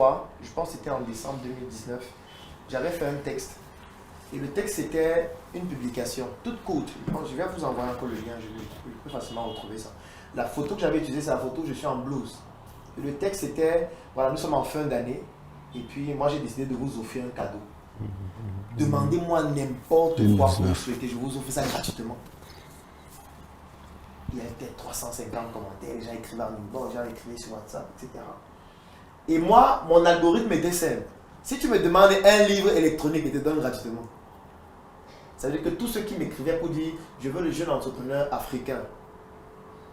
Je pense que c'était en décembre 2019, j'avais fait un texte. Et le texte, c'était une publication toute courte. Je vais vous envoyer encore le lien, je peux facilement retrouver ça. La photo que j'avais utilisée, c'est la photo où je suis en blouse. Et le texte, c'était, voilà, nous sommes en fin d'année. Et puis, moi, j'ai décidé de vous offrir un cadeau. Demandez-moi n'importe quoi que vous souhaitez, je vous offre ça gratuitement. Il y avait peut-être 350 commentaires, les gens écrivaient en inbox, les gens écrivaient sur WhatsApp, etc. Et moi, mon algorithme était simple. Si tu me demandes un livre électronique, je te donne gratuitement. Ça veut dire que tous ceux qui m'écrivaient pour dire je veux le jeune entrepreneur africain,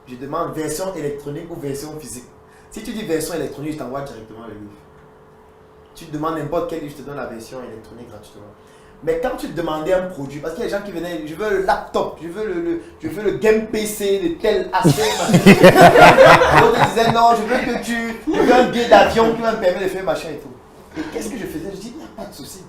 je demande version électronique ou version physique. Si tu dis version électronique, je t'envoie directement le livre. Tu te demandes n'importe quel livre, je te donne la version électronique gratuitement. Mais quand tu te demandais un produit, parce qu'il y a des gens qui venaient, je veux le laptop, je veux le game PC de tel AC. D'autres disaient non, je veux un billet d'avion qui va me permettre de faire machin et tout. Et qu'est-ce que je faisais? Je dis, il n'y a pas de souci.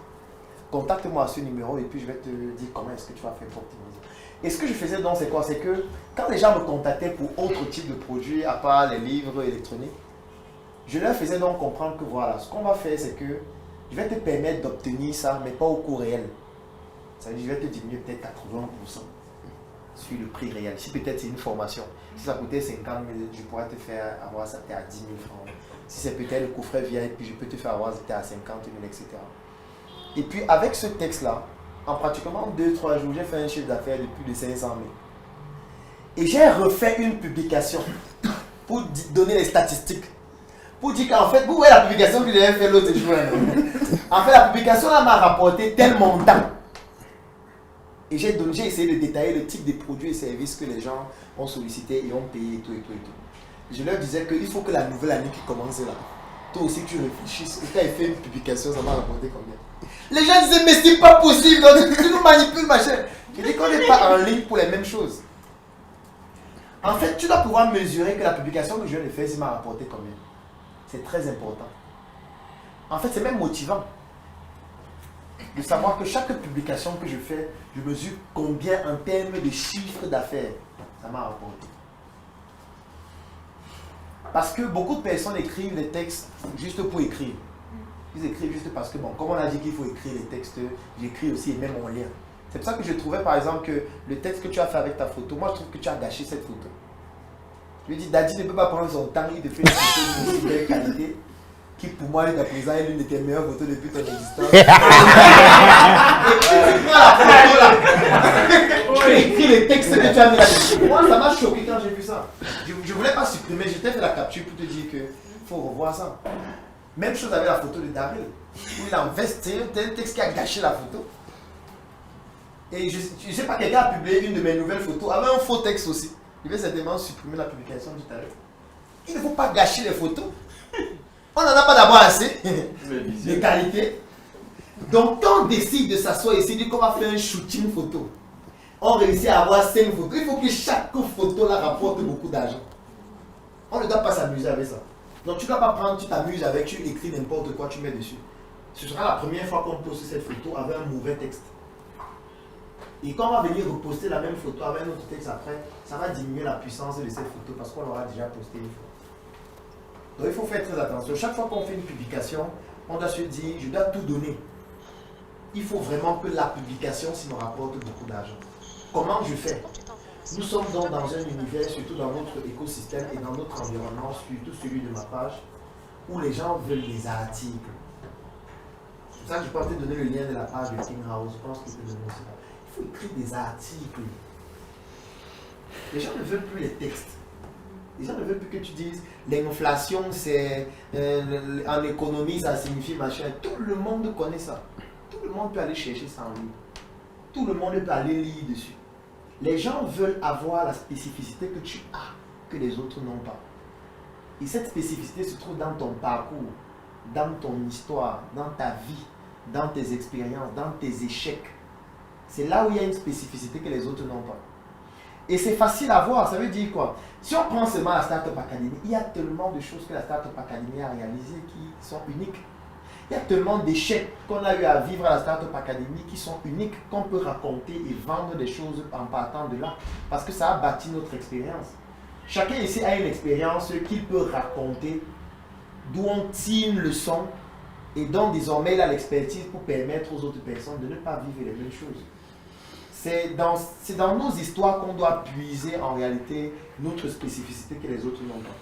Contacte-moi à ce numéro et puis je vais te dire comment est-ce que tu vas faire pour optimiser. Et ce que je faisais donc, c'est quoi? C'est que quand les gens me contactaient pour autre type de produits, à part les livres électroniques, je leur faisais donc comprendre que voilà, ce qu'on va faire, c'est que je vais te permettre d'obtenir ça, mais pas au coût réel. Ça veut dire que je vais te diminuer peut-être 80% sur le prix réel. Si peut-être c'est une formation, si ça coûtait 50 000, je pourrais te faire avoir ça à 10 000 francs. Si c'est peut-être le coffret VIP, je peux te faire avoir ça à 50 000, etc. Et puis avec ce texte-là, en pratiquement 2-3 jours, j'ai fait un chiffre d'affaires de plus de 500 000. Et j'ai refait une publication pour donner les statistiques. Pour dire qu'en fait, vous voyez la publication que j'avais fait l'autre jour. En fait, la publication là m'a rapporté tel montant. Et j'ai essayé de détailler le type de produits et services que les gens ont sollicité et ont payé et tout et tout et tout. Je leur disais qu'il faut que la nouvelle année qui commence là, toi aussi tu réfléchisses. Et quand il fait une publication, ça m'a rapporté combien? Les gens disaient, mais c'est pas possible, tu nous manipules, machin. Je dis qu'on n'est pas en ligne pour les mêmes choses. En fait, tu dois pouvoir mesurer que la publication que je viens de faire, ça m'a rapporté combien. C'est très important. En fait, c'est même motivant de savoir que chaque publication que je fais, je mesure combien en termes de chiffre d'affaires ça m'a rapporté. Parce que beaucoup de personnes écrivent les textes juste pour écrire. Ils écrivent juste parce que, bon, comme on a dit qu'il faut écrire les textes, j'écris aussi et même en lien. C'est pour ça que je trouvais par exemple que le texte que tu as fait avec ta photo, moi je trouve que tu as gâché cette photo. Je lui dis, Daddy ne peut pas prendre son temps, il te fait une photo de aussi belle qualité, qui pour moi est à présent est l'une de tes meilleures photos depuis ton existence. Et tu prends la photo là, tu écris les textes que tu as mis là-dessus. Moi ça m'a choqué quand j'ai vu ça. Je ne voulais pas supprimer, je t'ai fait la capture pour te dire qu'il faut revoir ça. Même chose avec la photo de Daryl, où il a investi un texte qui a gâché la photo. Et je ne sais pas, quelqu'un a publié une de mes nouvelles photos avec un faux texte aussi. Il va certainement supprimer la publication du Daryl. Il ne faut pas gâcher les photos. On n'en a pas d'abord assez de qualité. Donc quand on décide de s'asseoir ici, dit qu'on va faire un shooting photo, on réussit à avoir 5 photos. Il faut que chaque photo là rapporte beaucoup d'argent. On ne doit pas s'amuser avec ça. Donc tu ne dois pas prendre, tu t'amuses avec, tu écris n'importe quoi, tu mets dessus. Ce sera la première fois qu'on poste cette photo avec un mauvais texte. Et quand on va venir reposter la même photo avec un autre texte après, ça va diminuer la puissance de cette photo parce qu'on l'aura déjà posté une fois. Donc il faut faire très attention. Chaque fois qu'on fait une publication, on doit se dire, je dois tout donner. Il faut vraiment que la publication me rapporte beaucoup d'argent. Comment je fais? Nous sommes donc dans un univers, surtout dans notre écosystème et dans notre environnement, surtout celui de ma page, où les gens veulent des articles. C'est pour ça que je peux te donner le lien de la page de King House. Je pense que c'est le nom. Il faut écrire des articles. Les gens ne veulent plus les textes. Les gens ne veulent plus que tu dises l'inflation, c'est en économie, ça signifie machin. Tout le monde connaît ça. Tout le monde peut aller chercher ça en ligne. Tout le monde peut aller lire dessus. Les gens veulent avoir la spécificité que tu as, que les autres n'ont pas. Et cette spécificité se trouve dans ton parcours, dans ton histoire, dans ta vie, dans tes expériences, dans tes échecs. C'est là où il y a une spécificité que les autres n'ont pas. Et c'est facile à voir, ça veut dire quoi? Si on prend seulement la Startup Academy, il y a tellement de choses que la Startup Academy a réalisées qui sont uniques. Il y a tellement d'échecs qu'on a eu à vivre à la Startup Academy qui sont uniques, qu'on peut raconter et vendre des choses en partant de là. Parce que ça a bâti notre expérience. Chacun ici a une expérience qu'il peut raconter d'où on tire une leçon et dont désormais il a l'expertise pour permettre aux autres personnes de ne pas vivre les mêmes choses. C'est dans nos histoires qu'on doit puiser en réalité notre spécificité que les autres n'ont pas.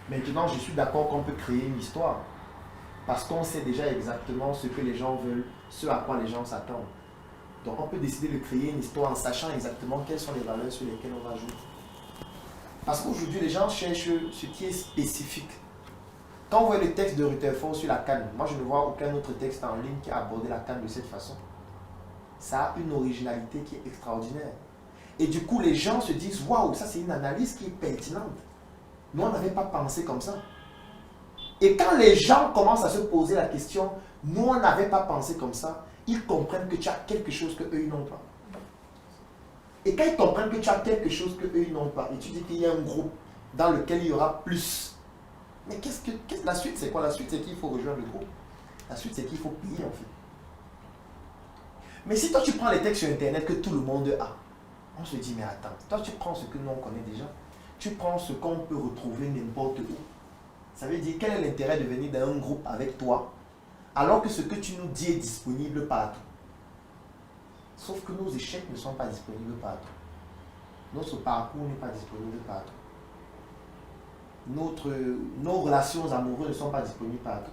Maintenant, je suis d'accord qu'on peut créer une histoire parce qu'on sait déjà exactement ce que les gens veulent, ce à quoi les gens s'attendent. Donc on peut décider de créer une histoire en sachant exactement quelles sont les valeurs sur lesquelles on va jouer. Parce qu'aujourd'hui, les gens cherchent ce qui est spécifique. Quand vous voyez le texte de Rutherford sur la canne, moi je ne vois aucun autre texte en ligne qui a abordé la canne de cette façon. Ça a une originalité qui est extraordinaire. Et du coup, les gens se disent, waouh, ça c'est une analyse qui est pertinente. Nous, on n'avait pas pensé comme ça. Et quand les gens commencent à se poser la question, nous, on n'avait pas pensé comme ça, ils comprennent que tu as quelque chose qu'eux, ils n'ont pas. Et quand ils comprennent que tu as quelque chose qu'eux, ils n'ont pas, et tu dis qu'il y a un groupe dans lequel il y aura plus. Mais la suite, c'est quoi? La suite, c'est qu'il faut rejoindre le groupe. La suite, c'est qu'il faut payer, en fait. Mais si toi, tu prends les textes sur Internet que tout le monde a, on se dit, mais attends, toi, tu prends ce que nous, on connaît déjà. Tu prends ce qu'on peut retrouver n'importe où. Ça veut dire, quel est l'intérêt de venir dans un groupe avec toi, alors que ce que tu nous dis est disponible partout. Sauf que nos échecs ne sont pas disponibles partout. Notre parcours n'est pas disponible partout. Nos relations amoureuses ne sont pas disponibles partout.